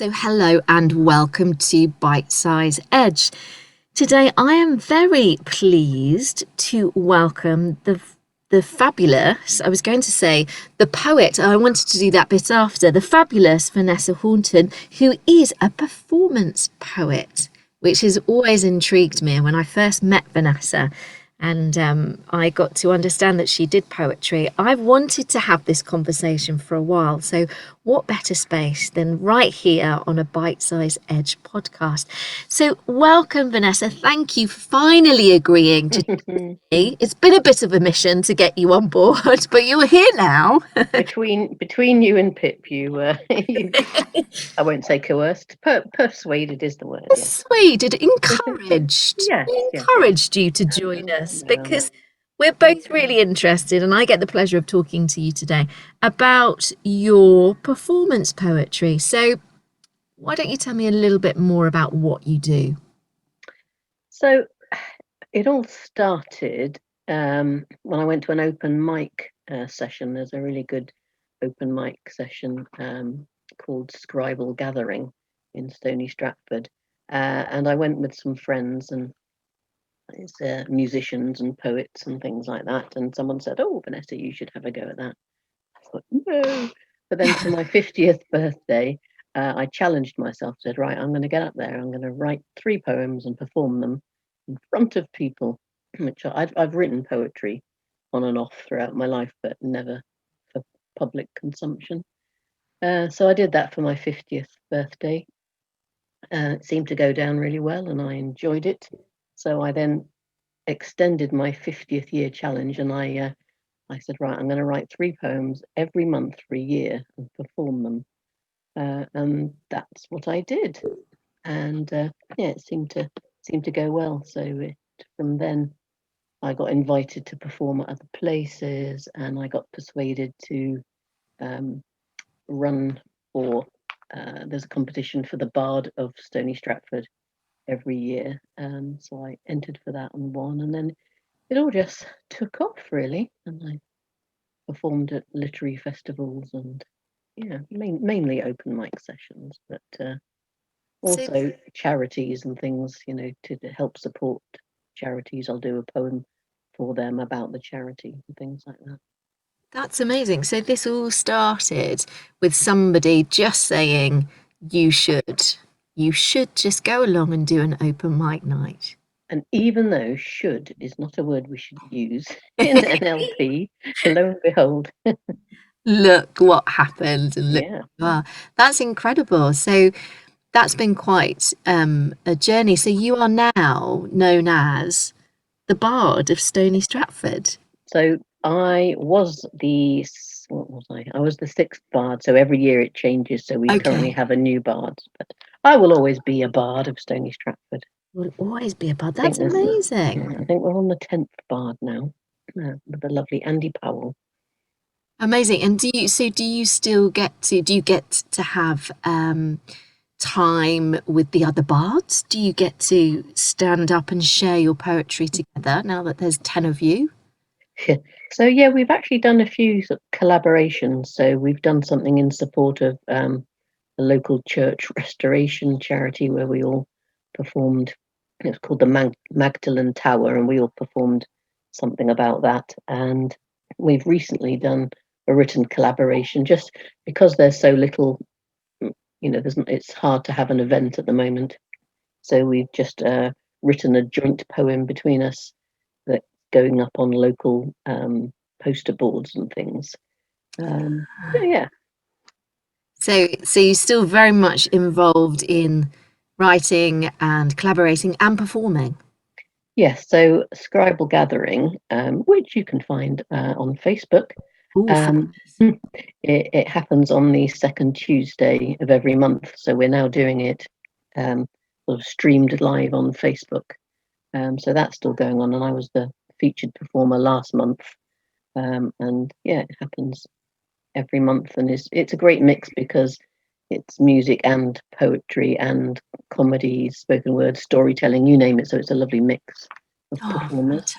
So hello and welcome to Bitesize Edge. Today I am very pleased to welcome the fabulous, I was going to say the poet, I wanted to do that bit after, the fabulous Vanessa Horton, who is a performance poet, which has always intrigued me. And when I first met Vanessa and I got to understand that she did poetry, I've wanted to have this conversation for a while. So what better space than right here on a Bite-Size Edge podcast? So welcome, Vanessa. Thank you for finally agreeing to join me. It's been a bit of a mission to get you on board, but you're here now. between you and Pip, I won't say coerced, persuaded is the word. Yes. Persuaded, encouraged, Yes. encouraged you to join us because we're both really interested, and I get the pleasure of talking to you today about your performance poetry. So why don't you tell me a little bit more about what you do? So it all started when I went to an open mic session. There's a really good open mic session called Scribal Gathering in Stony, Stratford. And I went with some friends and it's musicians and poets and things like that. And someone said, "Oh, Vanessa, you should have a go at that." I thought, no. But then for my 50th birthday, I challenged myself, said, right, I'm going to get up there. I'm going to write 3 poems and perform them in front of people, which I've written poetry on and off throughout my life, but never for public consumption. So I did that for my 50th birthday. It seemed to go down really well and I enjoyed it. So I then extended my 50th year challenge and I said, right, I'm going to write 3 poems every month for a year and perform them. And that's what I did. And it seemed to go well. So from then, I got invited to perform at other places, and I got persuaded to run for. There's a competition for the Bard of Stony Stratford every year, so I entered for that and won. And then it all just took off really, and I performed at literary festivals and mainly open mic sessions, but also charities and things, to help support charities. I'll do a poem for them about the charity and things like that. That's amazing. So this all started with somebody just saying you should just go along and do an open mic night. And even though should is not a word we should use in NLP, lo and behold. Look what happened and look where you are. That's incredible. So that's been quite a journey. So you are now known as the Bard of Stony Stratford. So I was what was I? I was the 6th bard. So every year it changes. So we currently have a new bard, but I will always be a bard of Stony Stratford. Will always be a bard. That's amazing. I think we're on the 10th bard now with the lovely Andy Powell. Amazing. And do you still get to have time with the other bards? Do you get to stand up and share your poetry together now that there's 10 of you? So we've actually done a few sort of collaborations. So we've done something in support of a local church restoration charity where we all performed. It was called the Magdalen Tower, and we all performed something about that. And we've recently done a written collaboration just because there's so little, it's hard to have an event at the moment. So we've just written a joint poem between us that's going up on local poster boards and things. So you're still very much involved in writing and collaborating and performing. Yes, so Scribal Gathering, which you can find on Facebook. It happens on the 2nd Tuesday of every month. So we're now doing it sort of streamed live on Facebook. So that's still going on. And I was the featured performer last month. And it happens every month. And it's a great mix because it's music and poetry and comedy, spoken word, storytelling, you name it. So it's a lovely mix of performers.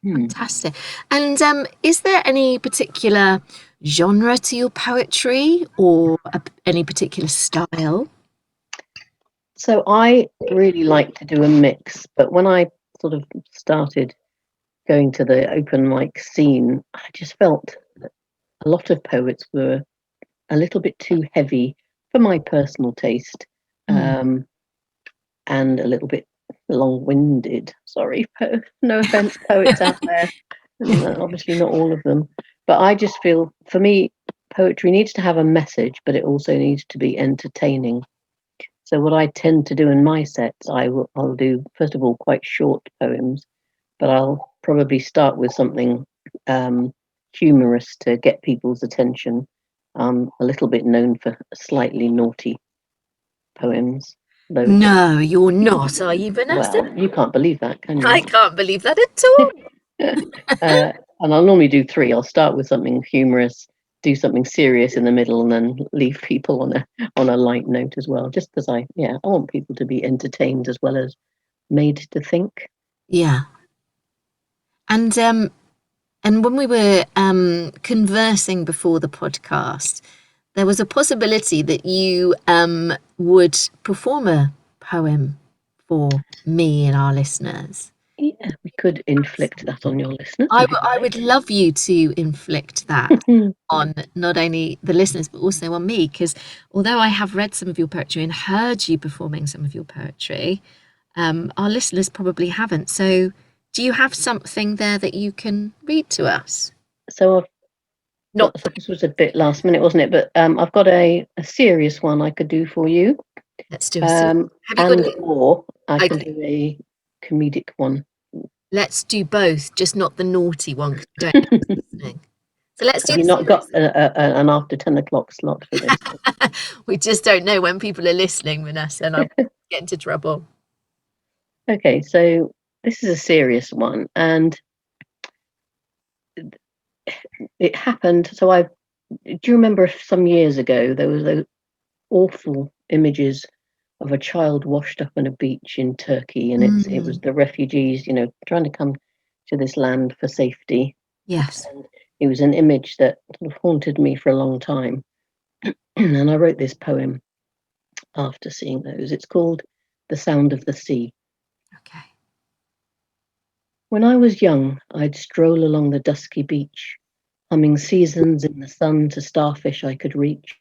Fantastic. And is there any particular genre to your poetry or any particular style? So I really like to do a mix, but when I sort of started going to the open mic scene, I just felt that a lot of poets were a little bit too heavy for my personal taste, and a little bit long-winded. Sorry, no offense, poets out there, and obviously not all of them. But I just feel, for me, poetry needs to have a message, but it also needs to be entertaining. So what I tend to do in my sets, I'll do first of all quite short poems, but I'll probably start with something humorous to get people's attention. I'm a little bit known for slightly naughty poems, though. No, you're not, are you, Vanessa? Well, you can't believe that, can I you? can't believe that at all. And I'll normally do three. I'll start with something humorous, do something serious in the middle, and then leave people on a light note as well. Just because I want people to be entertained as well as made to think. Yeah. And when we were conversing before the podcast, there was a possibility that you would perform a poem for me and our listeners. Yeah, we could inflict that on your listeners if you I like. would love you to inflict that on not only the listeners but also on me, because although I have read some of your poetry and heard you performing some of your poetry, our listeners probably haven't. So, do you have something there that you can read to us? So I've Not got, so this was a bit last minute, wasn't it? But I've got a serious one I could do for you, let's do a have you got and it? or I can Okay, do a comedic one. let's do both, just not the naughty one 'cause we don't have us listening. So let's do Have you the not got serious. an after 10 o'clock slot for this? We just don't know when people are listening, Vanessa, and I get into trouble. Okay, so this is a serious one, and it happened. So do you remember some years ago there was those awful images of a child washed up on a beach in Turkey, and it was Mm, the refugees, trying to come to this land for safety. yes. And it was an image that sort of haunted me for a long time. And I wrote this poem after seeing those. It's called The Sound of the Sea. Okay. When I was young, I'd stroll along the dusky beach, humming seasons in the sun to starfish I could reach,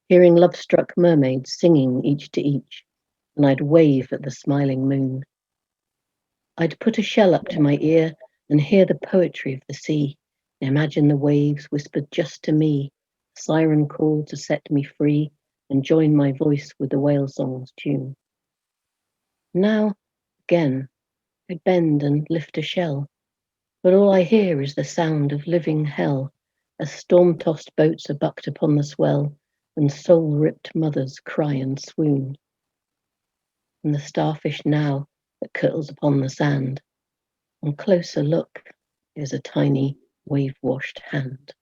hearing love-struck mermaids singing each to each, and I'd wave at the smiling moon. I'd put a shell up to my ear and hear the poetry of the sea, imagine the waves whispered just to me, a siren call to set me free, and join my voice with the whale song's tune. Now, again, I bend and lift a shell, but all I hear is the sound of living hell, as storm-tossed boats are bucked upon the swell, and soul-ripped mothers cry and swoon. And the starfish now that curls upon the sand, on closer look is a tiny wave-washed hand,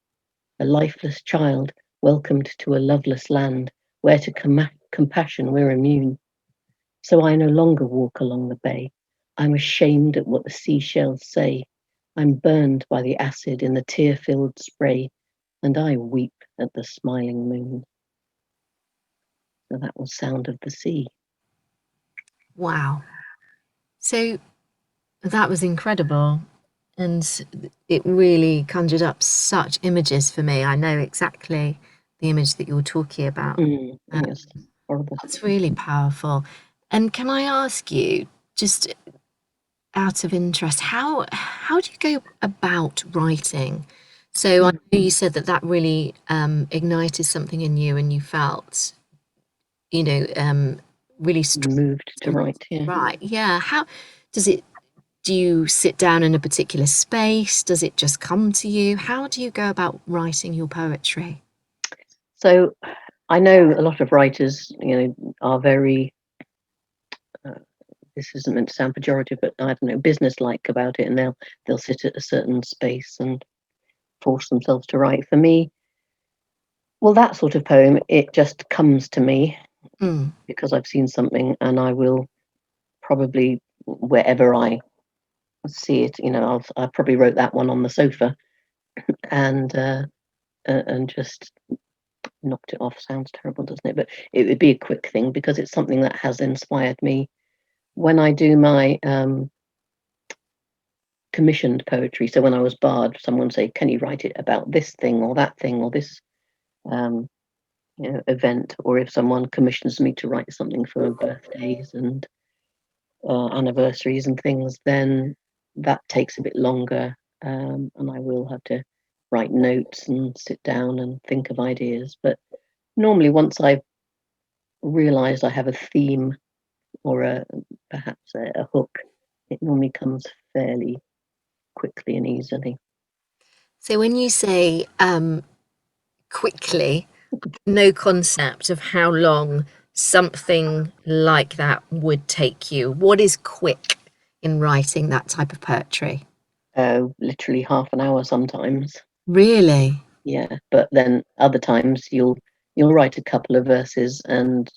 a lifeless child welcomed to a loveless land, where to compassion we're immune. So I no longer walk along the bay. I'm ashamed at what the seashells say. I'm burned by the acid in the tear-filled spray, and I weep at the smiling moon. So that was Sound of the Sea. Wow. So that was incredible. And it really conjured up such images for me. I know exactly the image that you're talking about. Uh, Yes, horrible. that's really powerful. And can I ask you, just out of interest, how do you go about writing? So I Mm. know you said that that really ignited something in you, and you felt, you know, really strong Moved to to write, yeah. write. Yeah. How does it? Do you sit down in a particular space? Does it just come to you? How do you go about writing your poetry? So I know a lot of writers, are very, uh, this isn't meant to sound pejorative, but I don't know, business-like about it, and they'll sit at a certain space and force themselves to write. For me, well, that sort of poem, it just comes to me Mm, because I've seen something, and I will probably, wherever I see it, I probably wrote that one on the sofa, and just knocked it off sounds terrible, doesn't it? But it would be a quick thing because it's something that has inspired me when I do my commissioned poetry. So when I was barred, someone would say, can you write it about this thing or that thing or this event? Or if someone commissions me to write something for birthdays and anniversaries and things, then that takes a bit longer, and I will have to write notes and sit down and think of ideas. But normally, once I've realised I have a theme or perhaps a hook, it normally comes fairly quickly and easily. So when you say quickly, no concept of how long something like that would take you. What is quick in writing that type of poetry? Literally half an hour sometimes. Really? Yeah, but then other times you'll write a couple of verses and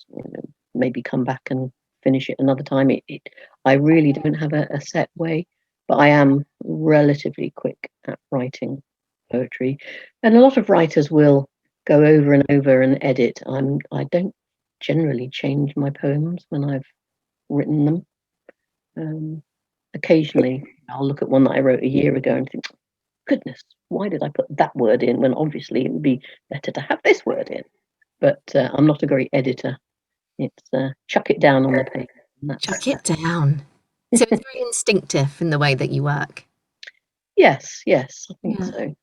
maybe come back and finish it another time. I really don't have a set way, but I am relatively quick at writing poetry, and a lot of writers will go over and over and edit. I don't generally change my poems when I've written them. Occasionally, I'll look at one that I wrote a year ago and think, goodness, why did I put that word in when obviously it would be better to have this word in? But I'm not a great editor. It's chuck it down on the page. And that's Chuck it down. So it's very instinctive in the way that you work. yes, I think Yeah. so.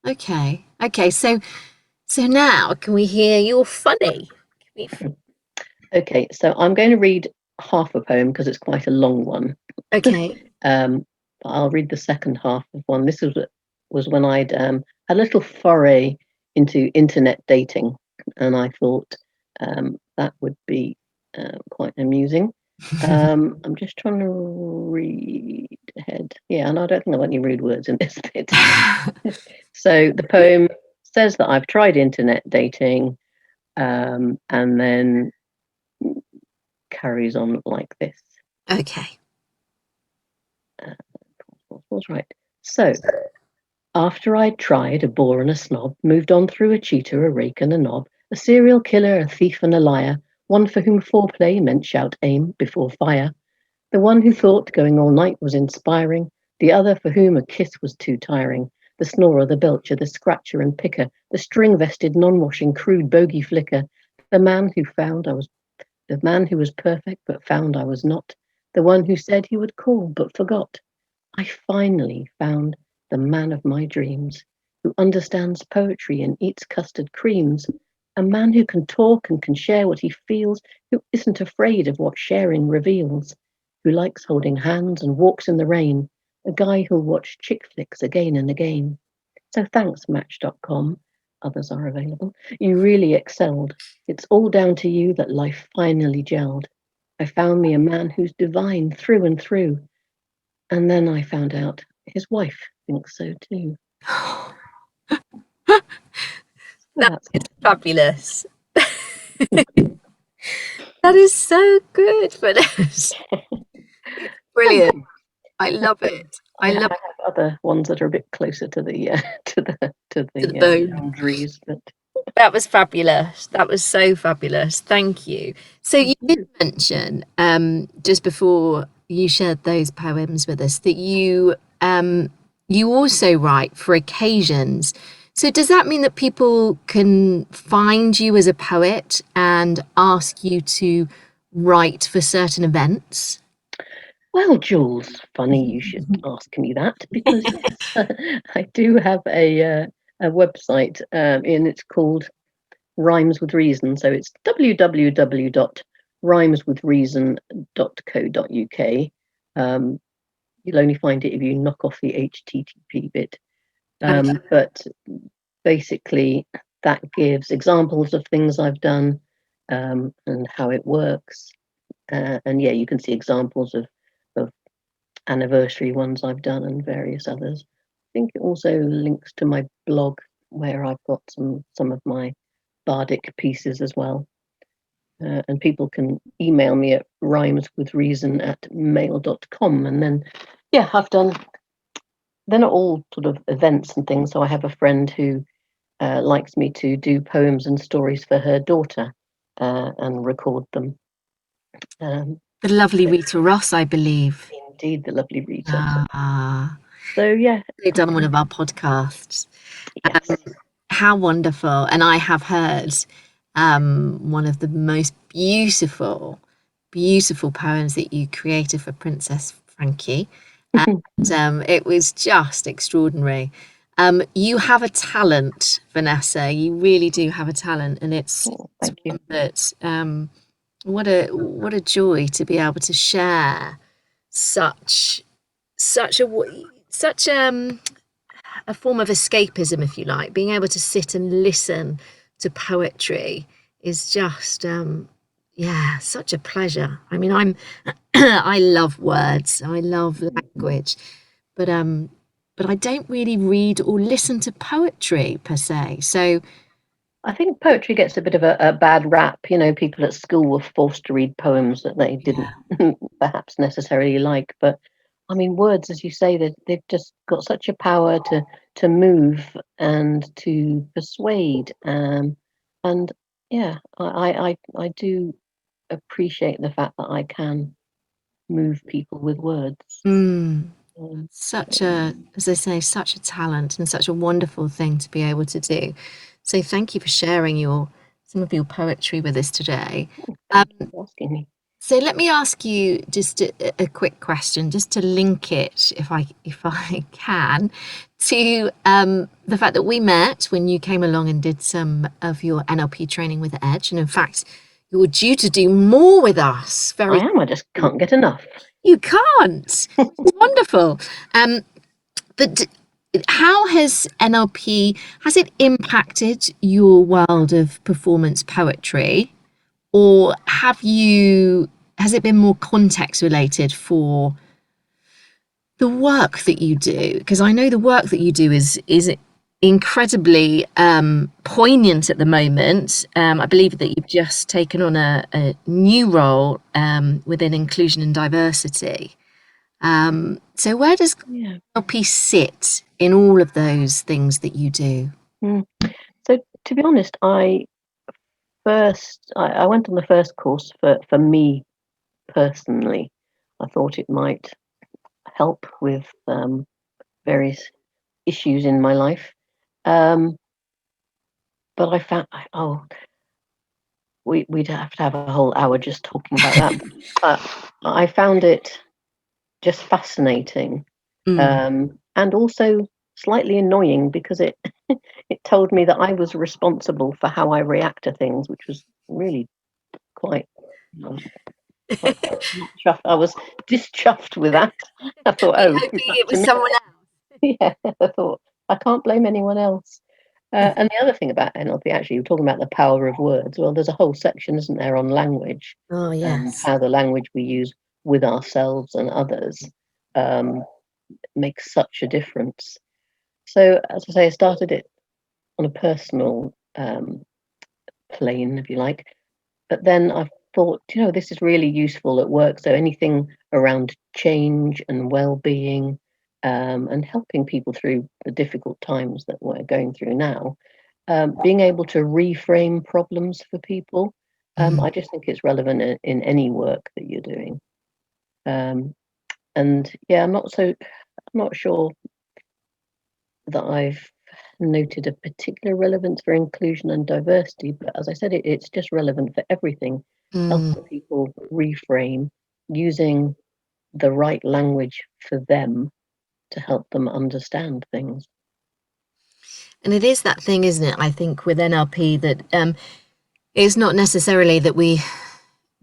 Okay. Okay. So now can we hear your funny? Okay, so I'm going to read half a poem because it's quite a long one. Okay. But I'll read the second half of one. This was when I'd had a little foray into internet dating, and I thought that would be quite amusing. I'm just trying to read ahead. Yeah, and I don't think I've got any rude words in this bit. So the poem says that I've tried internet dating, and then carries on like this. Okay. What's right? So, after I'd tried a bore and a snob, moved on through a cheater, a rake and a knob, a serial killer, a thief and a liar, one for whom foreplay meant shout aim before fire, the one who thought going all night was inspiring, the other for whom a kiss was too tiring, the snorer, the belcher, the scratcher and picker, the string-vested, non-washing, crude bogey flicker, the man who was perfect but found I was not, the one who said he would call but forgot. I finally found the man of my dreams, who understands poetry and eats custard creams, a man who can talk and can share what he feels, who isn't afraid of what sharing reveals, who likes holding hands and walks in the rain, a guy who'll watch chick flicks again and again. So thanks, Match.com. Others are available. You really excelled. It's all down to you that life finally gelled. I found me a man who's divine through and through. And then I found out his wife thinks so too. So That that's is fabulous. That is so good, Vanessa. It's thank brilliant. you. I love it. I I love have other ones that are a bit closer to the to it to the the bone. boundaries, but That was fabulous. That was so fabulous. Thank you. So thank you did you. mention just before you shared those poems with us that you also write for occasions. So does that mean that people can find you as a poet and ask you to write for certain events? Well, Jules, funny you should ask me that because yes, I do have a website, and it's called Rhymes with Reason. So it's www.rhymeswithreason.co.uk. You'll only find it if you knock off the HTTP bit. Okay. But basically, that gives examples of things I've done and how it works. And yeah, you can see examples of anniversary ones I've done and various others. I think it also links to my blog where I've got some of my bardic pieces as well. And people can email me at rhymeswithreason@mail.com. And then, yeah, they're not all sort of events and things. So I have a friend who likes me to do poems and stories for her daughter and record them. The lovely Rita Ross, I believe. Indeed, the lovely Rita. Ah, So yeah, they've done one of our podcasts. yes. How wonderful. And I have heard one of the most beautiful, beautiful poems that you created for Princess Frankie. And it was just extraordinary. You have a talent, Vanessa. You really do have a talent, and Oh, it's thank you. one that what a joy to be able to share such such a such a form of escapism, if you like. Being able to sit and listen to poetry is just yeah, such a pleasure. I mean, I'm I love words, I love language, but I don't really read or listen to poetry per se. So I think poetry gets a bit of a bad rap. You know, people at school were forced to read poems that they didn't yeah. perhaps necessarily like. But I mean, words, as you say, they've just got such a power to move and to persuade. And yeah, I do appreciate the fact that I can move people with words. Mm, Um, such a, as I say, such a talent and such a wonderful thing to be able to do. So thank you for sharing some of your poetry with us today. Thank you for asking me. So let me ask you just a quick question, just to link it, if I can, to the fact that we met when you came along and did some of your NLP training with Edge, and in fact, you're due to do more with us I very am. I just soon. can't get enough. You can't. It's wonderful. But how has NLP has it impacted your world of performance poetry? Or has it been more context related for the work that you do? Because I know the work that you do is incredibly poignant at the moment. I believe that you've just taken on a new role within inclusion and diversity. So where does Yeah. NLP sit in all of those things that you do? Mm. So to be honest, I went on the first course for me personally. I thought it might help with various issues in my life. Um, but I found, we'd have to have a whole hour just talking about that. I found it just fascinating, Mm, and also slightly annoying because it told me that I was responsible for how I react to things, which was really quite um, quite not chuffed. I was dischuffed with that. I thought, you oh, hoping it's up it to was me. someone Yeah, I thought I can't blame anyone else. And the other thing about NLP, actually, you're talking about the power of words. Well, there's a whole section, isn't there, on language else? Oh and yes. how the language we use with ourselves and others um, makes such a difference. So, as I say, I started it on a personal plane, if you like. But then I thought, this is really useful at work. So anything around change and well-being, and helping people through the difficult times that we're going through now, being able to reframe problems for people, Mm. I just think it's relevant in any work that you're doing. Um, and yeah, I'm not sure that I've noted a particular relevance for inclusion and diversity, but as I said, it's just relevant for everything, Mm. helping people reframe using the right language for them to help them understand things. And it is that thing, isn't it? I think with NLP that it's not necessarily that we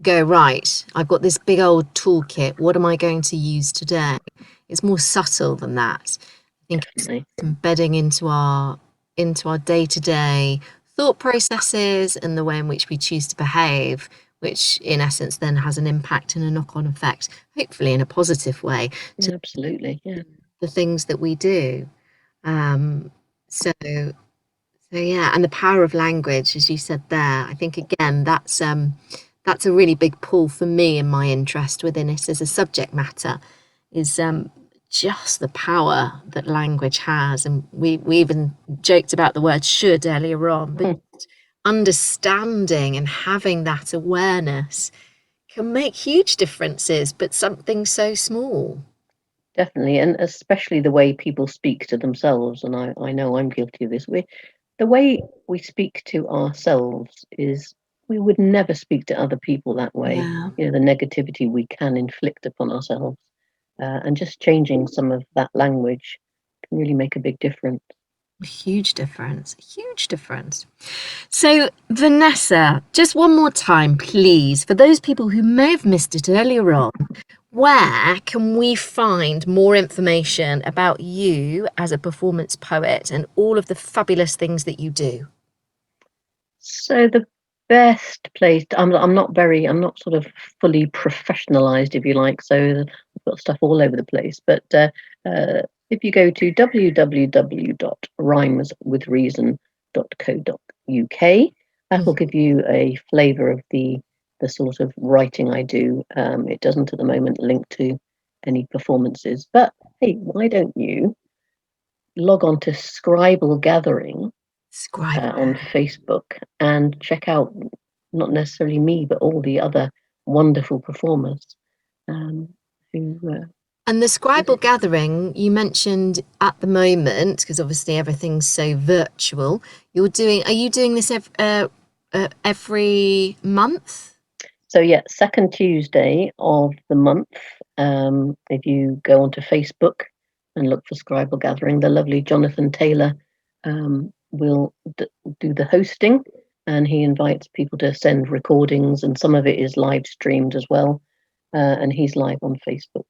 go, right, I've got this big old toolkit. What am I going to use today? It's more subtle than that. I think it's Definitely. embedding into our day-to-day thought processes and the way in which we choose to behave, which in essence then has an impact and a knock-on effect, hopefully in a positive way, to Yeah, absolutely. Yeah. the things that we do. So yeah, and the power of language, as you said there, I think again that's a really big pull for me in my interest within it as a subject matter, is just the power that language has. And we even joked about the word should earlier on, but understanding and having that awareness can make huge differences, but something so small. Definitely, and especially the way people speak to themselves. And I know I'm guilty of this. The way we speak to ourselves is we would never speak to other people that way. Yeah, You know, the negativity we can inflict upon ourselves, and just changing some of that language can really make a big difference. a huge difference, a huge difference. So, Vanessa, just one more time, please, for those people who may have missed it earlier on, where can we find more information about you as a performance poet and all of the fabulous things that you do? So the best place, I'm not sort of fully professionalized, if you like. So I've got stuff all over the place. But if you go to www.rhymeswithreason.co.uk, that will give you a flavour of the sort of writing I do. It doesn't at the moment link to any performances, but hey, why don't you log on to Scribal Gathering Scribe. on Facebook and check out not necessarily me, but all the other wonderful performers um, who. And the Scribal gathering you mentioned at the moment, because obviously everything's so virtual, are you doing this every month? So yeah, second Tuesday of the month. If you go onto Facebook and look for Scribal Gathering, the lovely Jonathan Taylor will do the hosting, and he invites people to send recordings, and some of it is live streamed as well. And he's live on Facebook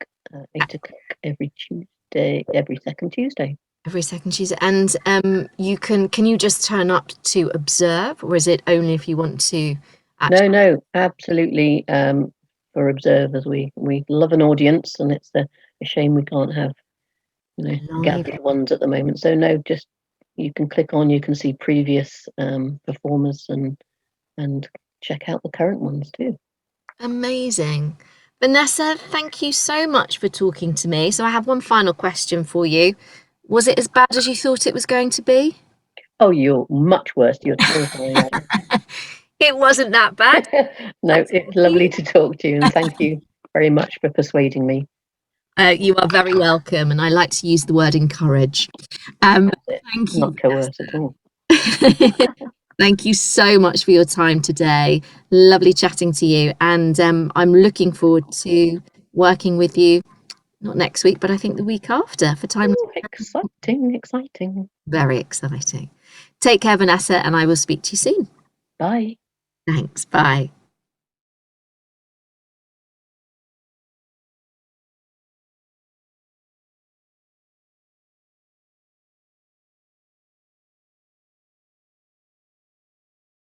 8 o'clock every Tuesday, every second Tuesday. Every second Tuesday. And can you just turn up to observe, or is it only if you want to No, actually no, absolutely. For observers, we love an audience, and it's a shame we can't have live? gathered ones at the moment. So no, just you can click on, you can see previous performers and check out the current ones too. Amazing. Vanessa, thank you so much for talking to me. So I have one final question for you. Was it as bad as you thought it was going to be? Oh, you're much worse. You're terrifying. It wasn't that bad No, at it's all. lovely to talk to you, and thank you very much for persuading me. You are very welcome, and I like to use the word encourage. That's it. Thank you, Not coerce at all. Vanessa. Thank you so much for your time today. Lovely chatting to you, and I'm looking forward to working with you. Not next week, but I think the week after for time. Ooh, exciting, exciting. Very exciting. Take care, Vanessa, and I will speak to you soon. Bye. Thanks. Bye.